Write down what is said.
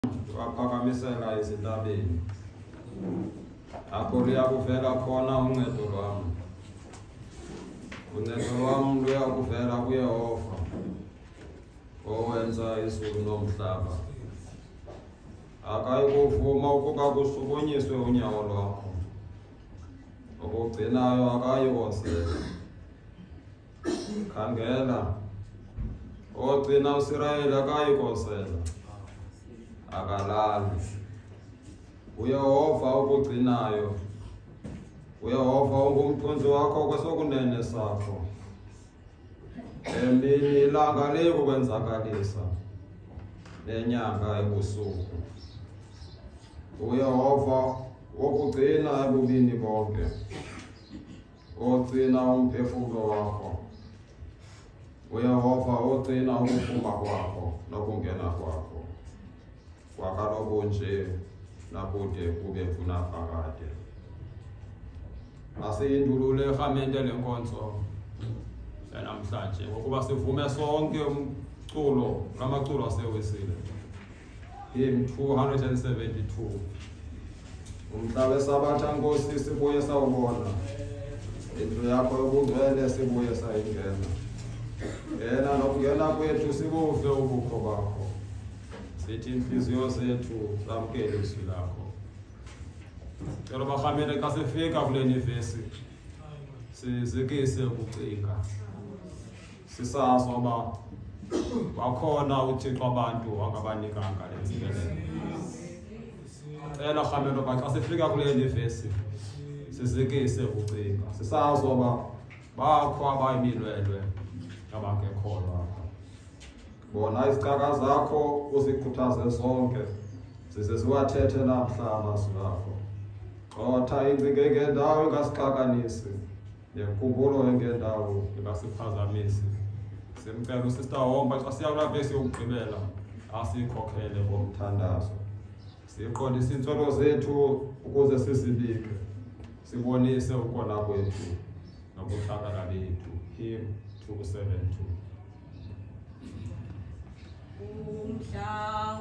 waphakamisela ezintabeni apho luya kuvela khona uncedo lwam. Uncedo lwam luya kuvela kuYehova owenza izulu nomhlaba. Akayi kuvuma ukuba kushukunyiswe unyawo lwakho, okugcinayo akayi kosela. Khangela, ogcina uSirayeli akayi kosela, akalali. uYehova okugcinayo, uYehova ungumthunzi wakho kwesokunene sakho. Emini ilanga liyokukwenzakalisa, nenyanga ebusuku. uYehova wokugcina ebubini bonke, ogcina umphefumlo wakho. uYehova ogcina ukuphuma kwakho nokungena kwakho, kwakaloku nje nakude kube kunaphakade. Asiyindulule erhamente lenkonzo yanamhlanje ngokuba sivume sonke umculo ngamaculo asewisile. Hymn 272. Umhlaba wesabatha Nkosi sibuye sawubona, indlu yakho yobungcwele sibuye sayingena. Ngena nokungena kwethu sibuve ubukho bakho, sithi inhliziyo zethu zamkele izwi lakho. Cela barhamele xa sifika kule nivesi sizikise ukucinga, sisazi uba bakhona uThixo abantu angabanikanga le ntsikelelo. Cela rhamele uba xa sifika kule nivesi sizikise ukucinga, sisazi uba bakho abayimilwelwe abangekholwa apha. Bona izicaka zakho uzikhuthaze zonke, zize ziwathethe namhla amazwi akho. Gxotha inzike ngendawo ingasixakanisi, nenkumbulo engendawo ingasiphazamisi. Simcela uSister Homba xa siya kulaa vesi yokugqibela asikhokhele ngomthandazo. Siqondise iintswelo zethu ukuze sizibike, sibonise ukona kwethu nokuhlakala bethu. Hymn 272. Umhla